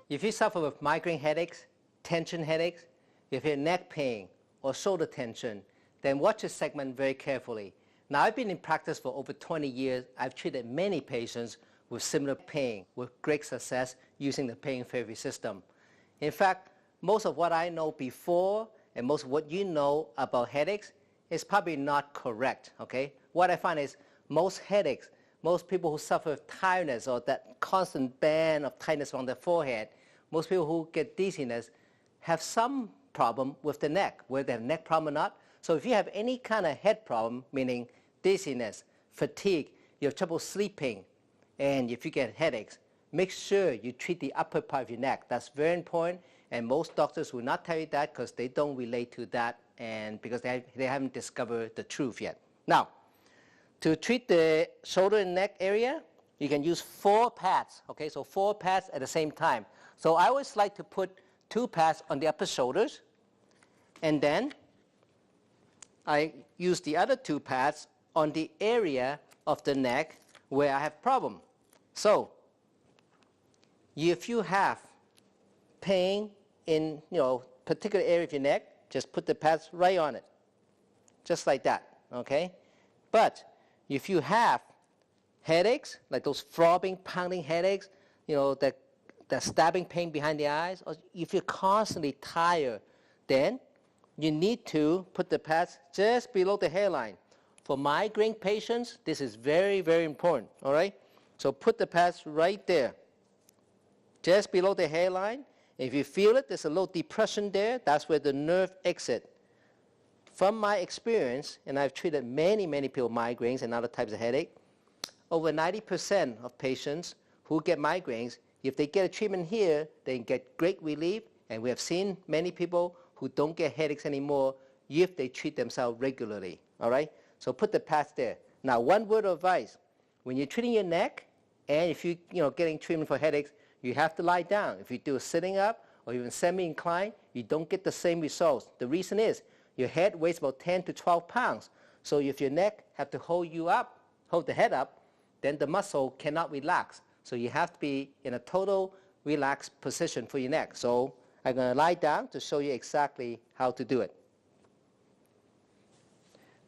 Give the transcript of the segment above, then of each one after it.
if you suffer with migraine headaches, tension headaches, if you have neck pain or shoulder tension, then watch this segment very carefully. Now, I've been in practice for over 20 years. I've treated many patients with similar pain with great success using the pain therapy system. In fact, most of what I know before and most of what you know about headaches is probably not correct, okay? What I find is most headaches, most people who suffer with tiredness or that constant band of tightness on their forehead, most people who get dizziness have some problem with the neck, whether they have neck problem or not. So if you have any kind of head problem, meaning dizziness, fatigue, you have trouble sleeping, and if you get headaches, make sure you treat the upper part of your neck. That's very important, and most doctors will not tell you that because they don't relate to that and because they haven't discovered the truth yet. Now, to treat the shoulder and neck area, you can use 4 pads, okay? So 4 pads at the same time. So I always like to put 2 pads on the upper shoulders, and then I use the other 2 pads on the area of the neck where I have problem. So if you have pain in particular area of your neck, just put the pads right on it, just like that, okay? But if you have headaches, like those throbbing, pounding headaches, that stabbing pain behind the eyes, or if you're constantly tired, then you need to put the pads just below the hairline. For migraine patients, this is very, very important, all right? So put the pads right there, just below the hairline. If you feel it, there's a little depression there, that's where the nerve exit. From my experience, and I've treated many, many people with migraines and other types of headache, over 90% of patients who get migraines, if they get a treatment here, they get great relief, and we have seen many people who don't get headaches anymore if they treat themselves regularly, all right? So put the pads there. Now, one word of advice. When you're treating your neck, and if you're getting treatment for headaches, you have to lie down. If you do a sitting up or even semi-inclined, you don't get the same results. The reason is your head weighs about 10 to 12 pounds. So if your neck have to hold the head up, then the muscle cannot relax. So you have to be in a total relaxed position for your neck. So I'm going to lie down to show you exactly how to do it.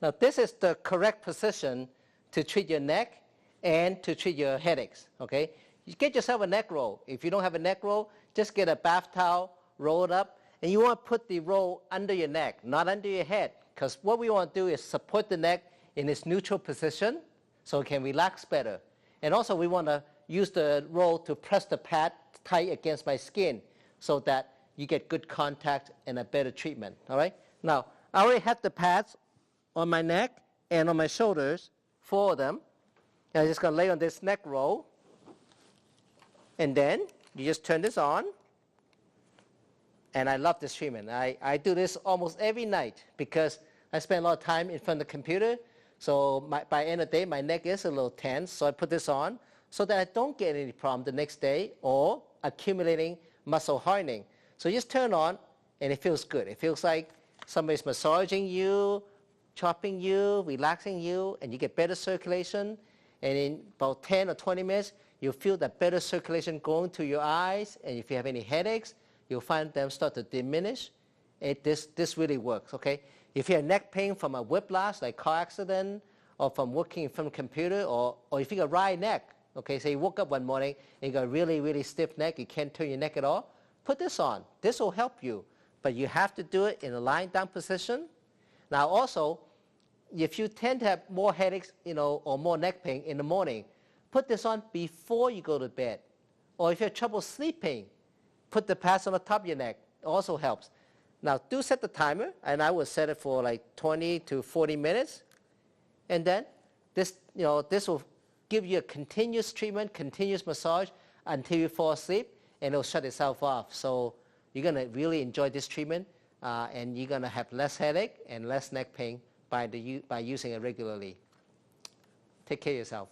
Now, this is the correct position to treat your neck and to treat your headaches, okay? You get yourself a neck roll. If you don't have a neck roll, just get a bath towel, roll it up, and you want to put the roll under your neck, not under your head, because what we want to do is support the neck in its neutral position so it can relax better. And also, we want to use the roll to press the pad tight against my skin so that you get good contact and a better treatment, all right? Now, I already have the pads on my neck and on my shoulders, 4 of them. And I'm just going to lay on this neck roll. And then you just turn this on. And I love this treatment. I do this almost every night because I spend a lot of time in front of the computer. So by the end of the day, my neck is a little tense. So I put this on so that I don't get any problem the next day or accumulating muscle hardening. So you just turn on, and it feels good. It feels like somebody's massaging you, chopping you, relaxing you, and you get better circulation. And in about 10 or 20 minutes, you'll feel that better circulation going to your eyes. And if you have any headaches, you'll find them start to diminish. This really works, okay? If you have neck pain from a whiplash, like car accident, or from working in front of a computer, or if you got wry neck, okay, say you woke up one morning and you got a really, really stiff neck, you can't turn your neck at all, put this on. This will help you, but you have to do it in a lying down position. Now also, if you tend to have more headaches, or more neck pain in the morning, put this on before you go to bed. Or if you have trouble sleeping, put the pads on the top of your neck. It also helps. Now, do set the timer, and I will set it for like 20 to 40 minutes. And then this will give you a continuous treatment, continuous massage until you fall asleep, and it'll shut itself off. So you're going to really enjoy this treatment, and you're going to have less headache and less neck pain by using it regularly. Take care of yourself.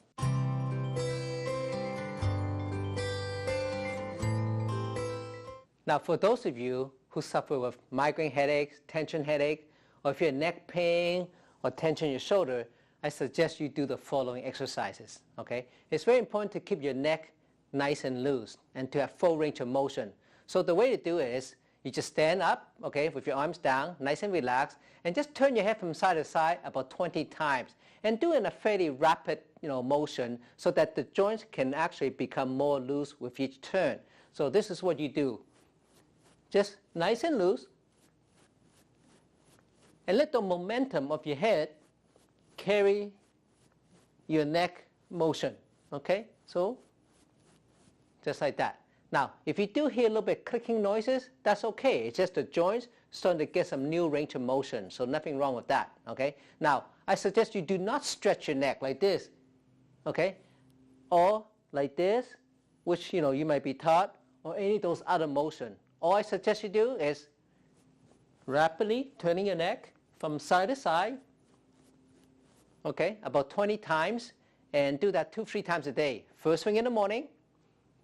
Now, for those of you who suffer with migraine headaches, tension headache, or if you have neck pain or tension in your shoulder, I suggest you do the following exercises, okay? It's very important to keep your neck nice and loose and to have full range of motion. So the way to do it is you just stand up, okay, with your arms down, nice and relaxed, and just turn your head from side to side about 20 times. And do it in a fairly rapid motion so that the joints can actually become more loose with each turn. So this is what you do. Just nice and loose. And let the momentum of your head carry your neck motion. Okay? So just like that. Now, if you do hear a little bit clicking noises, that's okay. It's just the joints starting to get some new range of motion. So nothing wrong with that. Okay? Now, I suggest you do not stretch your neck like this. Okay? Or like this, which you might be taught, or any of those other motion. All I suggest you do is rapidly turning your neck from side to side, okay, about 20 times, and do that 2-3 times a day. First thing in the morning,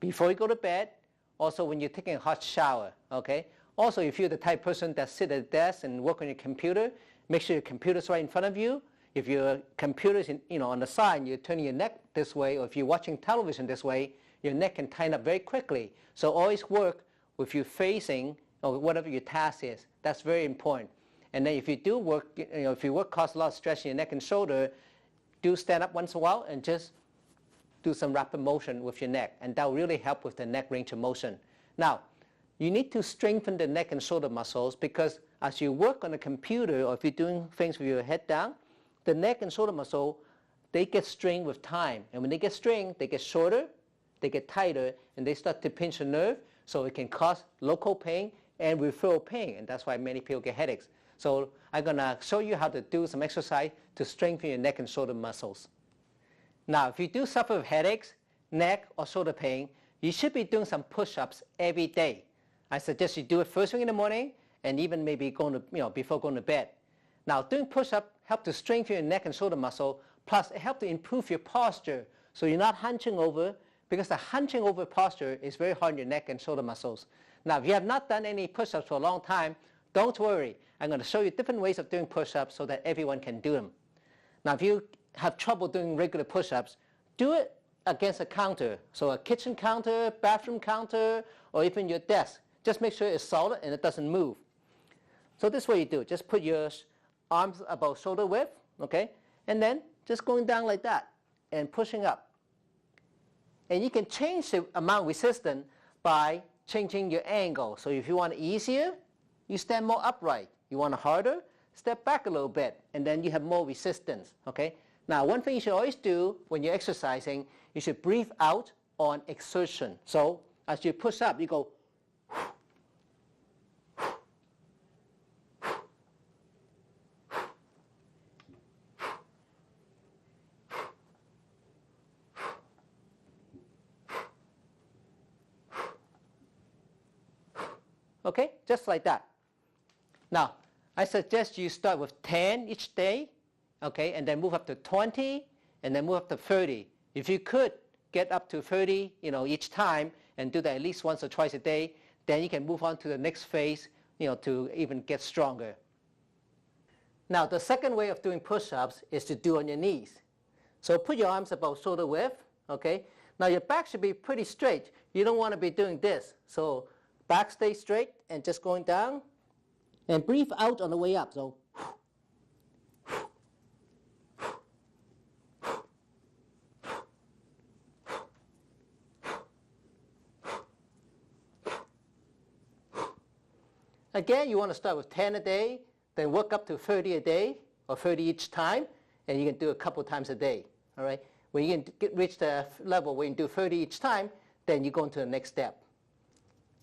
before you go to bed, also when you're taking a hot shower, okay? Also, if you're the type of person that sit at a desk and work on your computer, make sure your computer's right in front of you. If your computer's on the side and you're turning your neck this way, or if you're watching television this way, your neck can tighten up very quickly. So always work with you facing or whatever your task is. That's very important. And then if you do work, if your work causes a lot of stress in your neck and shoulder, do stand up once in a while and just do some rapid motion with your neck. And that will really help with the neck range of motion. Now, you need to strengthen the neck and shoulder muscles because as you work on a computer or if you're doing things with your head down, the neck and shoulder muscle, they get strained with time. And when they get strained, they get shorter, they get tighter, and they start to pinch the nerve. So it can cause local pain and referral pain. And that's why many people get headaches. So I'm going to show you how to do some exercise to strengthen your neck and shoulder muscles. Now, if you do suffer with headaches, neck or shoulder pain, you should be doing some push-ups every day. I suggest you do it first thing in the morning and even maybe before going to bed. Now, doing push-up helps to strengthen your neck and shoulder muscle, plus it helps to improve your posture so you're not hunching over because the hunching over posture is very hard on your neck and shoulder muscles. Now, if you have not done any push-ups for a long time, don't worry. I'm going to show you different ways of doing push-ups so that everyone can do them. Now, if you have trouble doing regular push-ups, do it against a counter. So a kitchen counter, bathroom counter, or even your desk. Just make sure it's solid and it doesn't move. So this is what you do. Just put your arms about shoulder width, okay? And then just going down like that and pushing up. And you can change the amount of resistance by changing your angle. So if you want it easier, you stand more upright. You want it harder, step back a little bit, and then you have more resistance, okay? Now, one thing you should always do when you're exercising, you should breathe out on exertion. So as you push up, you go, okay, just like that. Now, I suggest you start with 10 each day, okay, and then move up to 20, and then move up to 30. If you could get up to 30, each time, and do that at least once or twice a day, then you can move on to the next phase, to even get stronger. Now, the second way of doing push-ups is to do on your knees. So put your arms about shoulder width, okay? Now, your back should be pretty straight. You don't want to be doing this. So back stay straight and just going down. And breathe out on the way up. So, again, you want to start with 10 a day, then work up to 30 a day, or 30 each time, and you can do a couple times a day. All right? When you can reach the level where you can do 30 each time, then you go into the next step.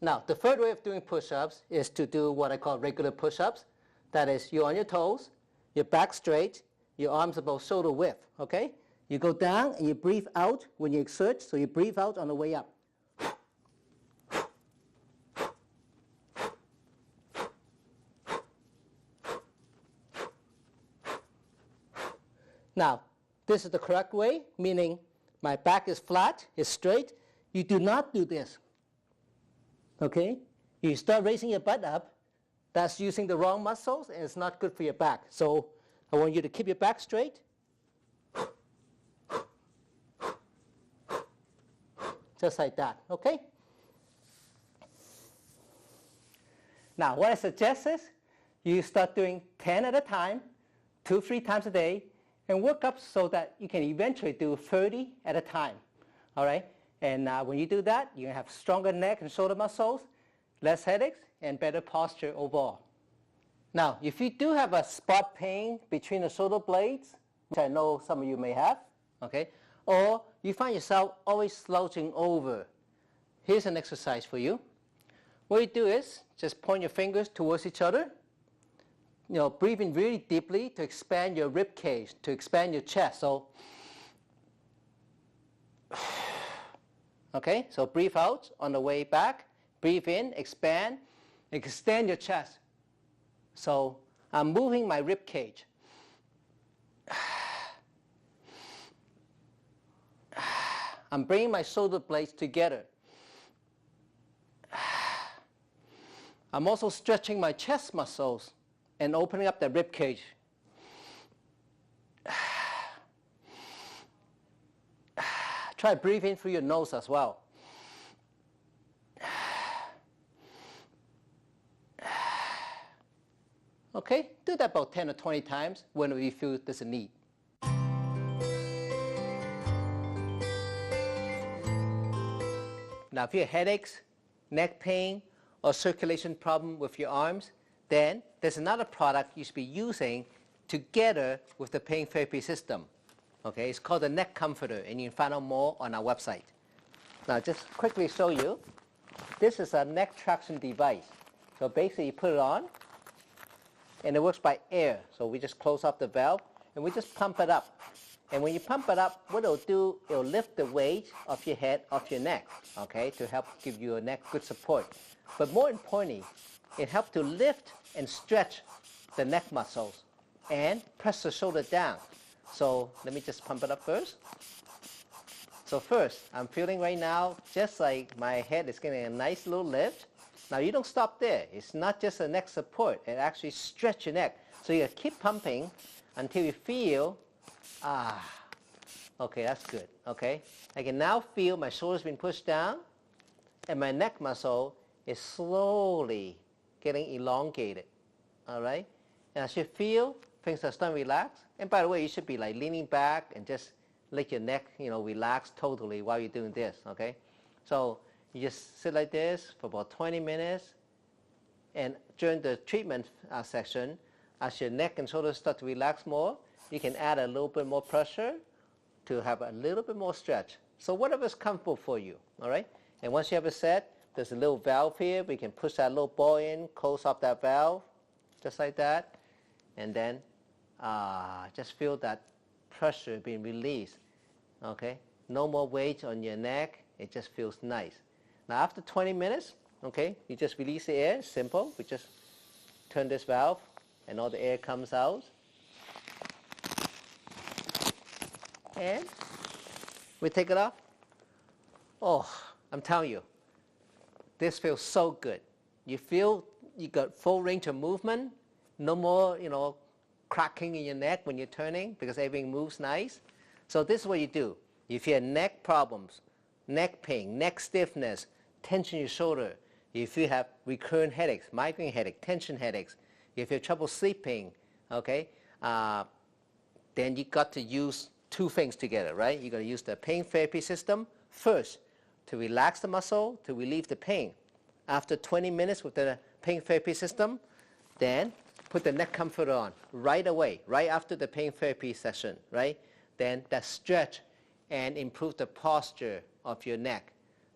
Now, the third way of doing push-ups is to do what I call regular push-ups. That is, you're on your toes, your back straight, your arms about shoulder width, okay? You go down and you breathe out when you exert, so you breathe out on the way up. Now, this is the correct way, meaning my back is flat, it's straight. You do not do this. Okay? You start raising your butt up, that's using the wrong muscles and it's not good for your back. So I want you to keep your back straight. just like that, okay? Now, what I suggest is you start doing 10 at a time, 2-3 times a day, and work up so that you can eventually do 30 at a time, all right? And when you do that, you have stronger neck and shoulder muscles, less headaches, and better posture overall. Now, if you do have a spot pain between the shoulder blades, which I know some of you may have, okay, or you find yourself always slouching over, here's an exercise for you. What you do is just point your fingers towards each other. You know, breathe in really deeply to expand your rib cage, to expand your chest. So, okay, so breathe out on the way back. Breathe in, expand, extend your chest. So I'm moving my rib cage. I'm bringing my shoulder blades together. I'm also stretching my chest muscles and opening up the rib cage. Try breathing through your nose as well. Okay, do that about 10 or 20 times whenever you feel there's a need. Now, if you have headaches, neck pain, or circulation problem with your arms, then there's another product you should be using together with the pain therapy system. Okay, it's called the neck comforter, and you can find out more on our website. Now, just quickly show you, this is a neck traction device. So basically, you put it on, and it works by air. So we just close up the valve, and we just pump it up. And when you pump it up, what it'll do, it'll lift the weight of your head off your neck, okay, to help give your neck good support. But more importantly, it helps to lift and stretch the neck muscles and press the shoulder down. So let me just pump it up first. So first, I'm feeling right now just like my head is getting a nice little lift. Now you don't stop there. It's not just a neck support. It actually stretches your neck. So you keep pumping until you feel, okay, that's good, okay? I can now feel my shoulders being pushed down and my neck muscle is slowly getting elongated, all right? And as you feel, things are starting to relax. And by the way, you should be like leaning back and just let your neck, relax totally while you're doing this, okay? So you just sit like this for about 20 minutes. And during the treatment section, as your neck and shoulders start to relax more, you can add a little bit more pressure to have a little bit more stretch. So whatever's comfortable for you, all right? And once you have it set, there's a little valve here. We can push that little ball in, close up that valve, just like that. And then just feel that pressure being released, okay? No more weight on your neck. It just feels nice. Now after 20 minutes, okay, you just release the air. Simple. We just turn this valve and all the air comes out. And we take it off. Oh, I'm telling you, this feels so good. You feel you got full range of movement. No more, cracking in your neck when you're turning because everything moves nice. So this is what you do. If you have neck problems, neck pain, neck stiffness, tension in your shoulder, if you have recurrent headaches, migraine headache, tension headaches, if you have trouble sleeping, okay, then you got to use two things together, right? You're going to use the pain therapy system first to relax the muscle, to relieve the pain. After 20 minutes with the pain therapy system, then put the neck comforter on right away, right after the pain therapy session, right? Then that stretch and improve the posture of your neck.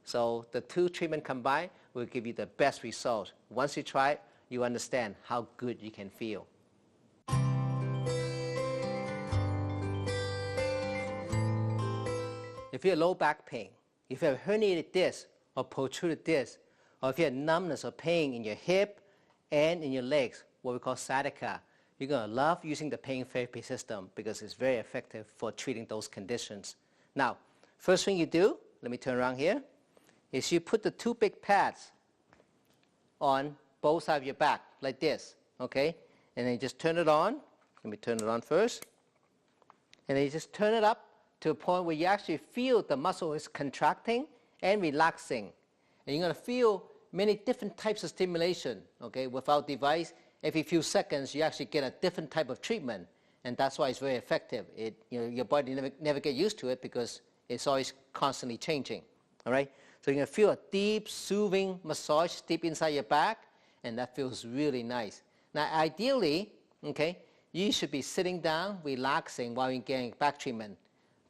So the two treatments combined will give you the best result. Once you try it, you understand how good you can feel. If you have low back pain, if you have herniated disc or protruded disc, or if you have numbness or pain in your hip and in your legs, what we call sciatica, you're going to love using the pain therapy system because it's very effective for treating those conditions. Now, first thing you do, let me turn around here, is you put the two big pads on both sides of your back, like this, okay? And then you just turn it on. Let me turn it on first. And then you just turn it up to a point where you actually feel the muscle is contracting and relaxing. And you're going to feel many different types of stimulation, okay? Without device, every few seconds, you actually get a different type of treatment. And that's why it's very effective. Your body never get used to it because it's always constantly changing, all right? So you're going to feel a deep, soothing massage deep inside your back, and that feels really nice. Now, ideally, okay, you should be sitting down, relaxing while you're getting back treatment.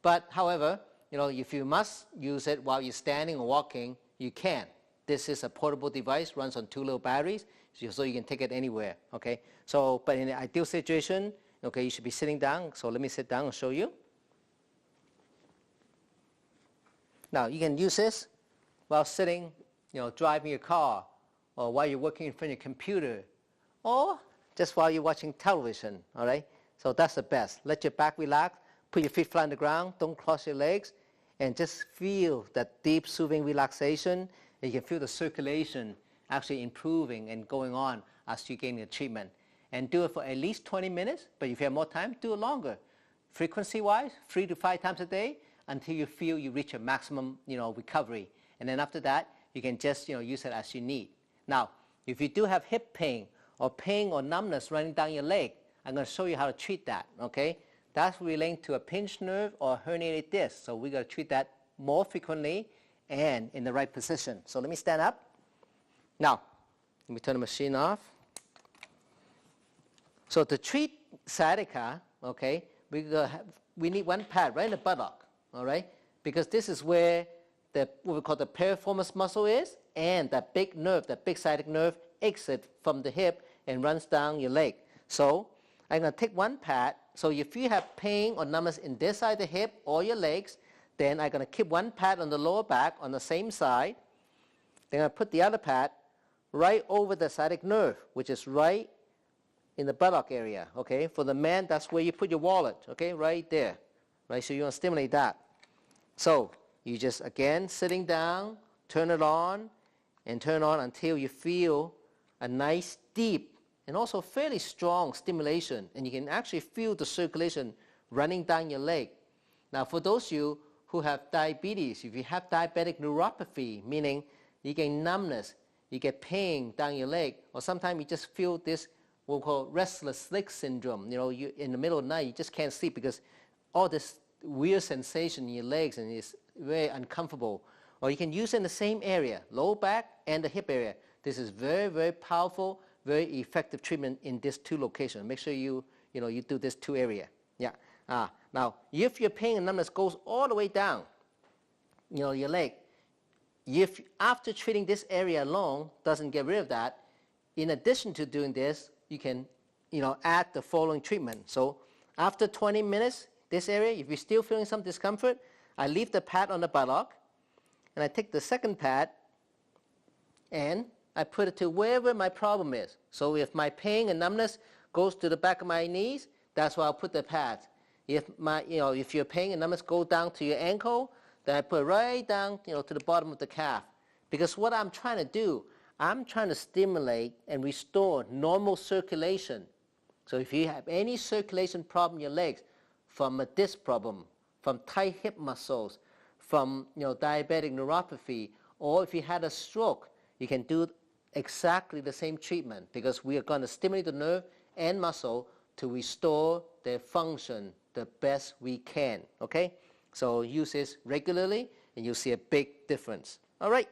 But, however, if you must use it while you're standing or walking, you can. This is a portable device, runs on 2 little batteries, so you can take it anywhere, okay? So, but in the ideal situation, okay, you should be sitting down. So let me sit down and show you. Now, you can use this while sitting, driving your car, or while you're working in front of your computer, or just while you're watching television, all right? So that's the best. Let your back relax, put your feet flat on the ground, don't cross your legs, and just feel that deep, soothing relaxation. And you can feel the circulation actually improving and going on as you gain the treatment. And do it for at least 20 minutes, but if you have more time, do it longer. Frequency-wise, 3 to 5 times a day until you feel you reach a maximum, recovery. And then after that, you can just, use it as you need. Now, if you do have hip pain or numbness running down your leg, I'm going to show you how to treat that, okay? That's relating to a pinched nerve or a herniated disc. So we're going to treat that more frequently and in the right position. So let me stand up. Now, let me turn the machine off. So to treat sciatica, okay, we need one pad right in the buttock, all right? Because this is where what we call the piriformis muscle is, and that big nerve, that big sciatic nerve, exits from the hip and runs down your leg. So I'm going to take one pad. So if you have pain or numbness in this side of the hip or your legs, then I'm going to keep one pad on the lower back on the same side. Then I'm going to put the other pad right over the sciatic nerve, which is right in the buttock area, okay? For the man, that's where you put your wallet, okay? Right there, right? So you want to stimulate that. So you just, again, sitting down, turn it on, and turn on until you feel a nice, deep, and also fairly strong stimulation. And you can actually feel the circulation running down your leg. Now, for those of you who have diabetes, if you have diabetic neuropathy, meaning you get numbness, you get pain down your leg, or sometimes you just feel this what we call restless leg syndrome. You in the middle of the night, you just can't sleep because all this weird sensation in your legs and it's very uncomfortable. Or you can use it in the same area, lower back and the hip area. This is very, very powerful, very effective treatment in these 2 locations. Make sure you do this 2 area. Yeah. Now, if your pain and numbness goes all the way down, your leg, if after treating this area alone doesn't get rid of that, in addition to doing this, you can, add the following treatment. So after 20 minutes, this area, if you're still feeling some discomfort, I leave the pad on the buttock, and I take the second pad, and I put it to wherever my problem is. So if my pain and numbness goes to the back of my knees, that's where I'll put the pads. If your pain and numbness go down to your ankle, then I put it right down, to the bottom of the calf. Because what I'm trying to do, I'm trying to stimulate and restore normal circulation. So if you have any circulation problem in your legs, from a disc problem, from tight hip muscles, from diabetic neuropathy, or if you had a stroke, you can do exactly the same treatment because we are going to stimulate the nerve and muscle to restore their function the best we can, okay? So use this regularly and you'll see a big difference. All right.